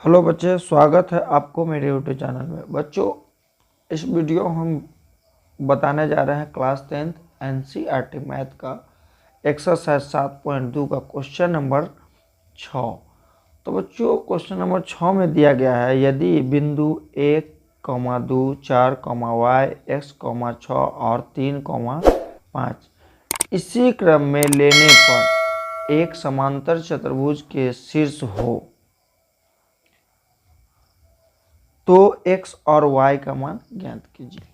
Hello बच्चे, स्वागत है आपको मेरे यूट्यूब चैनल में। बच्चों, इस वीडियो हम बताने जा रहे हैं क्लास 10th एनसीईआरटी मैथ का एक्सरसाइज 7.2 का क्वेश्चन नंबर 6। तो बच्चों, क्वेश्चन नंबर 6 में दिया गया है, यदि बिंदु 1,2 4, y x, 6 और 3, 5 इसी क्रम में लेने पर एक समांतर चतुर्भुज के शीर्ष हो तो x और y का मान ज्ञात कीजिए।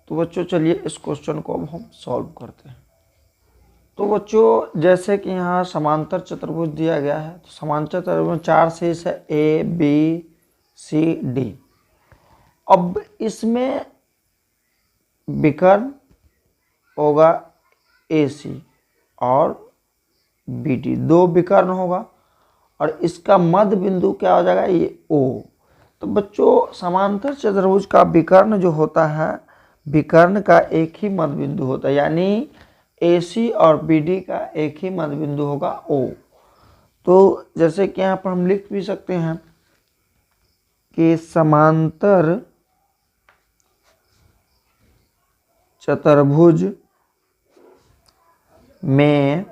तो बच्चों चलिए इस क्वेश्चन को अब हम सॉल्व करते हैं। तो बच्चों, जैसे कि यहाँ समांतर चतुर्भुज दिया गया है, तो समांतर चतुर्भुज 4 शीर्ष है, ए बी सी डी। अब इसमें विकर्ण होगा ए सी और बी डी, दो विकर्ण होगा और इसका मध्य बिंदु क्या हो जाएगा, ये ओ। तो बच्चों, समांतर चतुर्भुज का विकर्ण जो होता है, विकर्ण का एक ही मध्य बिंदु होता है, यानी AC और BD का एक ही मध्य बिंदु होगा O। तो जैसे कि यहाँ पर हम लिख भी सकते हैं कि समांतर चतुर्भुज में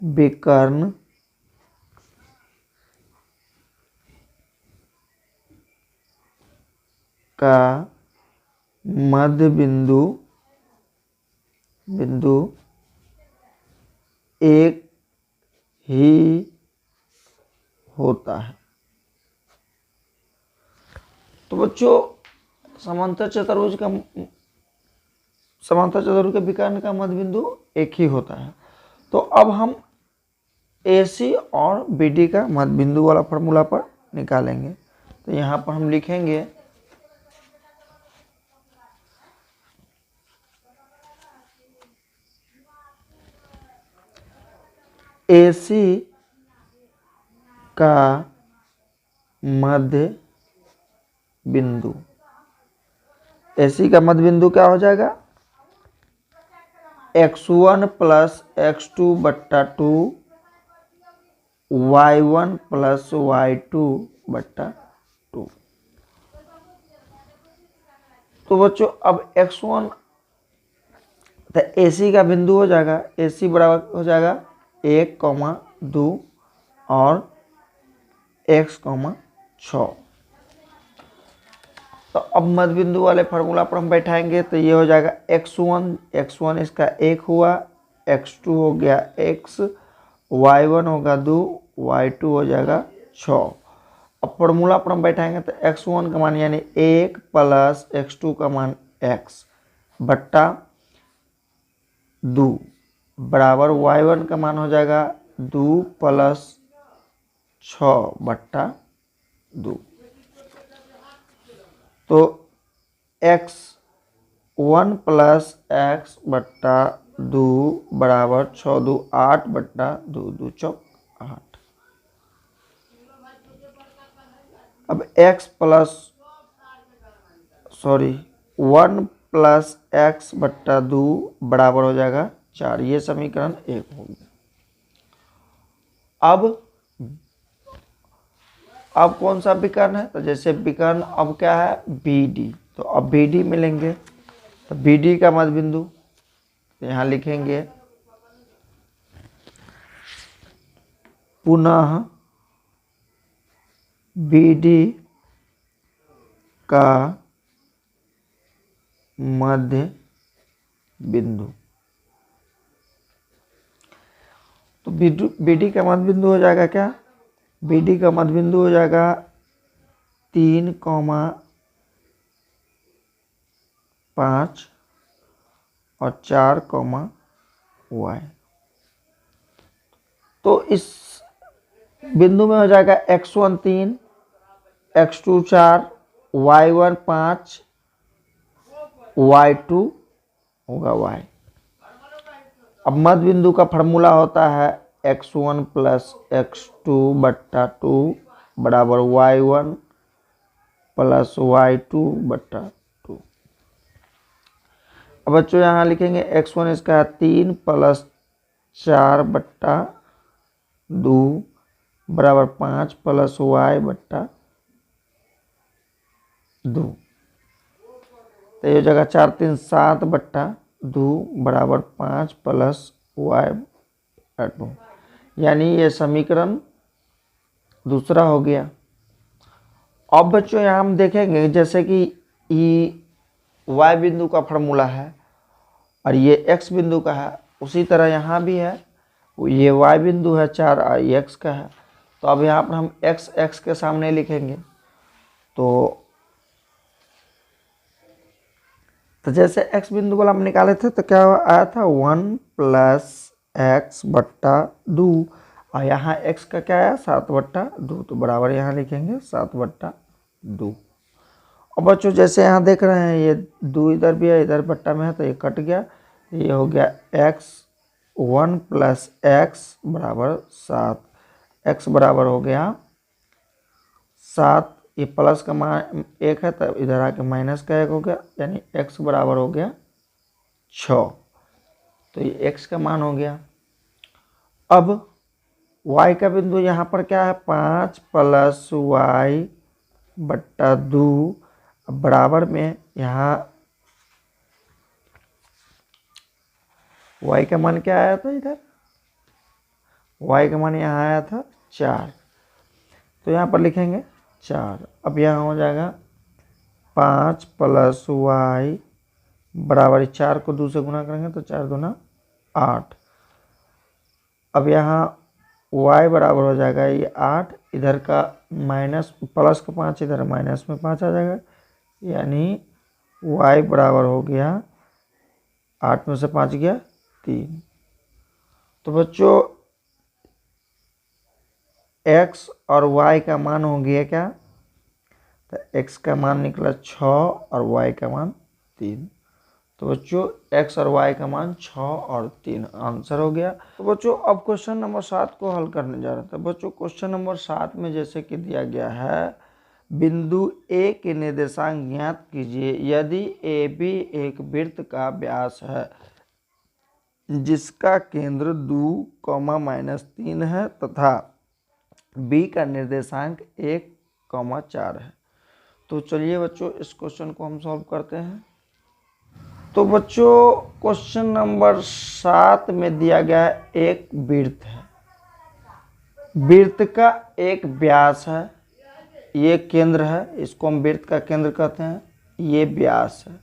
विकर्ण का मध्य बिंदु एक ही होता है। तो बच्चों, समांतर चतुर्भुज के विकर्ण का मध्य बिंदु एक ही होता है। तो अब हम AC और BD का मध्य बिंदु वाला फॉर्मूला पर निकालेंगे। तो यहाँ पर हम लिखेंगे AC का मध्य बिंदु, AC का मध्य बिंदु क्या हो जाएगा, x1 प्लस x2 बट्टा 2, y1 प्लस y2 बट्टा 2। तो बच्चों, अब x1 तो AC का बिंदु हो जाएगा, AC बराबर हो जाएगा 1, 2 और x, 6। तो अब मध्य बिंदु वाले फार्मूला पर हम बैठाएंगे, तो ये हो जाएगा x1 इसका 1 हुआ, x2 हो गया x, y1 होगा 2, y2 हो जाएगा 6। अब फार्मूला पर हम बैठाएंगे तो x1 का मान यानी 1 प्लस x2 का मान x बट्टा 2 बराबर y1 का मान हो जाएगा 2 प्लस 6 बट्टा 2। तो x1 प्लस x बट्टा 2 बराबर 6 2 8 बट्टा 2 2 चौक 8। अब 1 प्लस x बट्टा 2 बराबर हो जाएगा 4। ये समीकरण 1 हो गया। अब कौन सा विकर्ण है, तो जैसे विकर्ण अब क्या है, BD। तो अब BD मिलेंगे, तो BD का मध्य बिंदु तो यहाँ लिखेंगे पुनः BD का मध्य बिंदु। तो BD का मध्य बिंदु हो जाएगा क्या, BD का मध्य बिंदु हो जाएगा 3, 5 और 4, y। तो इस बिंदु में हो जाएगा x1 3, x2 4, y1 5, y2 होगा y। अब मध्य बिंदु का फार्मूला होता है x1 प्लस x2 बट्टा 2 बराबर y1 प्लस y2 बट्टा 2। अब बच्चों यहाँ लिखेंगे x1 इसका 3 प्लस 4 बट्टा 2 बराबर 5 प्लस वाई बट्टा 2। तो ये हो जाएगा 4 3 7 बट्टा 2 बराबर 5 प्लस वाई बट्टा 2, यानी ये समीकरण दूसरा हो गया। अब बच्चों यहाँ हम देखेंगे जैसे कि ये y बिंदु का फॉर्मूला है और ये x बिंदु का है, उसी तरह यहाँ भी है। ये y बिंदु है 4 और ये x का है। तो अब यहाँ पर हम x के सामने लिखेंगे। तो जैसे x बिंदु वाला हम निकाले थे तो क्या आया था 1 प्लस एक्स बट्टा 2 और यहाँ x का क्या आया 7 बट्टा 2, तो बराबर यहाँ लिखेंगे 7 बट्टा 2। और बच्चों जैसे यहाँ देख रहे हैं ये 2 इधर भी है, इधर बट्टा में है तो ये कट गया, ये हो गया x 1 प्लस एक्स बराबर 7। x बराबर हो गया 7, ये प्लस का मान 1 है तो इधर आके माइनस का 1 हो गया, यानी x बराबर हो गया 6। तो ये x का मान हो गया। अब y का बिंदु यहाँ पर क्या है 5 प्लस वाई बट्टा 2 बराबर में यहाँ y का मान क्या आया था, इधर y का मान यहाँ आया था 4, तो यहाँ पर लिखेंगे 4। अब यहाँ हो जाएगा 5 प्लस वाई बराबर 4 को 2 से गुना करेंगे तो 4 दूना 8। अब यहाँ y बराबर हो जाएगा ये 8, इधर का माइनस प्लस का 5 इधर माइनस में 5 आ जाएगा, यानी y बराबर हो गया 8 में से 5 गया 3। तो बच्चों x और y का मान हो गया क्या, तो x का मान निकला 6 और y का मान 3। तो बच्चों x और y का मान 6 और 3 आंसर हो गया। तो बच्चों अब क्वेश्चन नंबर 7 को हल करने जा रहा था। बच्चों क्वेश्चन नंबर 7 में जैसे कि दिया गया है, बिंदु A के निर्देशांक ज्ञात कीजिए यदि AB एक वृत्त का व्यास है जिसका केंद्र 2, -3 है तथा B का निर्देशांक 1, 4 है। तो चलिए बच्चों इस क्वेश्चन को हम सॉल्व करते हैं। तो बच्चों क्वेश्चन नंबर 7 में दिया गया है एक वृत्त है, वृत्त का एक व्यास है, ये केंद्र है, इसको हम वृत्त का केंद्र कहते हैं, ये व्यास है,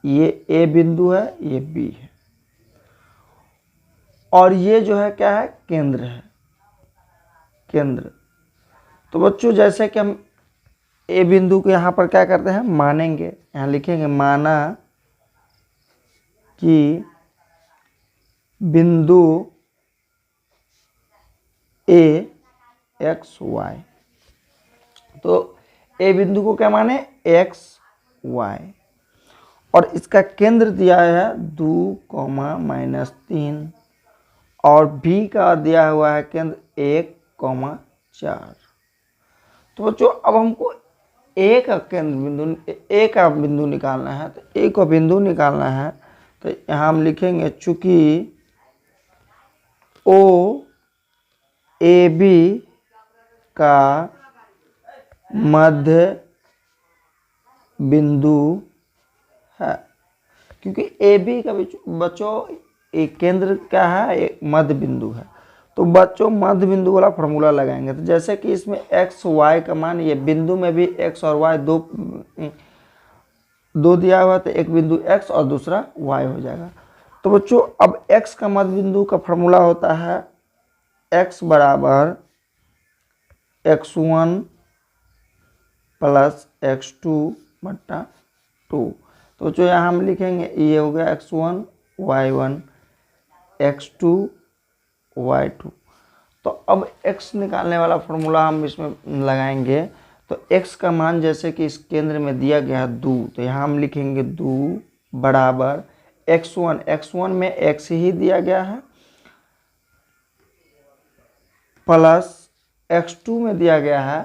ये A बिंदु है, ये B है, और ये जो है क्या है केंद्र है, केंद्र। तो बच्चों जैसे कि हम A बिंदु को यहाँ पर क्या करते हैं मानेंगे, यहाँ लिखेंगे माना कि बिंदु A x y, तो A बिंदु को क्या माने x y, और इसका केंद्र दिया है 2, और B का दिया हुआ है केंद्र 1, 4। तो बच्चों अब हमको A का केंद्र बिंदु A का बिंदु निकालना है, तो A का बिंदु निकालना है तो यहाँ हम लिखेंगे चूंकि O A B का मध्य बिंदु है, क्योंकि ए बी का बच्चों एक केंद्र क्या है एक मध्य बिंदु है। तो बच्चों मध्य बिंदु वाला फॉर्मूला लगाएंगे, तो जैसे कि इसमें एक्स वाई का मान, ये बिंदु में भी एक्स और वाई दो दिया हुआ, तो एक बिंदु एक्स और दूसरा वाई हो जाएगा। तो बच्चों अब एक्स का मध्य बिंदु का फॉर्मूला होता है एक्स बराबर x1 प्लस x2 बट्टा 2। तो जो यहाँ हम लिखेंगे ये हो गया x1 y1 x2 y2। तो अब x निकालने वाला फॉर्मूला हम इसमें लगाएंगे, तो x का मान जैसे कि इस केंद्र में दिया गया है 2, तो यहाँ हम लिखेंगे 2 बराबर x1 में x ही दिया गया है प्लस x2 में दिया गया है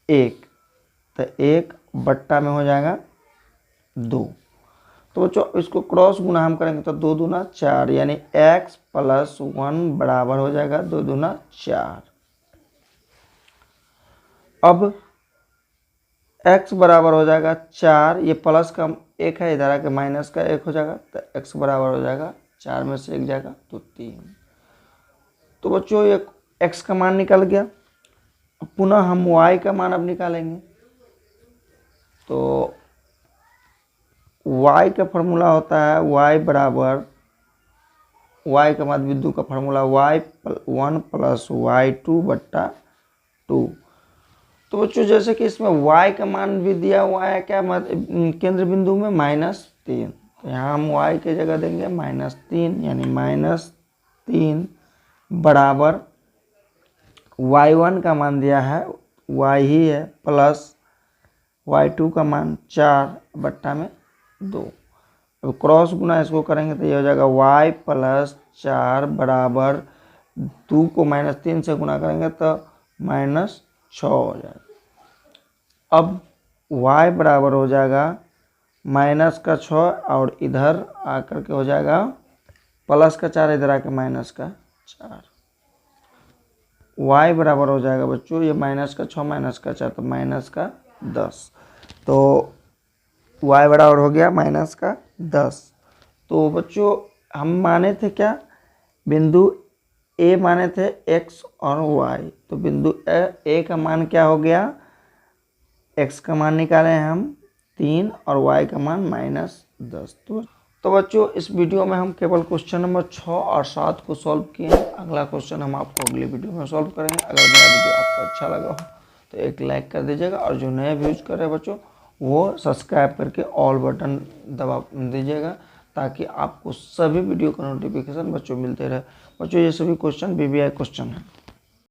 1, तो 1 बट्टा में हो जाएगा 2। तो बच्चों इसको क्रॉस गुना हम करेंगे तो 2 दूना 4 यानी x प्लस 1 बराबर हो जाएगा 2 दूना 4। अब x बराबर हो जाएगा 4, ये प्लस का 1 है, इधर आके माइनस का 1 हो जाएगा, तो x बराबर हो जाएगा 4 में से 1 जाएगा तो 3। तो बच्चों ये x का मान निकल गया। पुनः हम y का मान अब निकालेंगे। तो y का फॉर्मूला होता है y बराबर, y का मध्य बिंदु का फॉर्मूला y1 प्लस y2 बट्टा 2। तो बच्चों जैसे कि इसमें y का मान भी दिया हुआ है क्या, केंद्र बिंदु में -3, तो यहाँ हम y की जगह देंगे -3 यानी -3 बराबर y1 का मान दिया है y ही है प्लस y2 का मान 4 बट्टा में 2। अब क्रॉस गुना इसको करेंगे तो ये हो जाएगा y प्लस 4 बराबर 2 को -3 से गुना करेंगे तो -6 हो जाएगा। अब y बराबर हो जाएगा -6 और इधर आकर के हो जाएगा +4, इधर आके -4। y बराबर हो जाएगा बच्चों ये -6 -4 तो -10। तो y बराबर हो गया -10। तो बच्चों हम माने थे क्या, बिंदु a माने थे x और y, तो बिंदु a का मान क्या हो गया, x का मान निकाले हैं हम 3 और y का मान -10। तो बच्चों इस वीडियो में हम केवल क्वेश्चन नंबर 6 और 7 को सॉल्व किए हैं। अगला क्वेश्चन हम आपको अगली वीडियो में सॉल्व करेंगे। अगर मेरा वीडियो आपको अच्छा लगा हो तो एक लाइक कर दीजिएगा, और जो नए व्यूज कर रहे हैं बच्चों वो सब्सक्राइब करके ऑल बटन दबा दीजिएगा, ताकि आपको सभी वीडियो का नोटिफिकेशन बच्चों मिलते रहे। बच्चों ये सभी क्वेश्चन BBI क्वेश्चन है।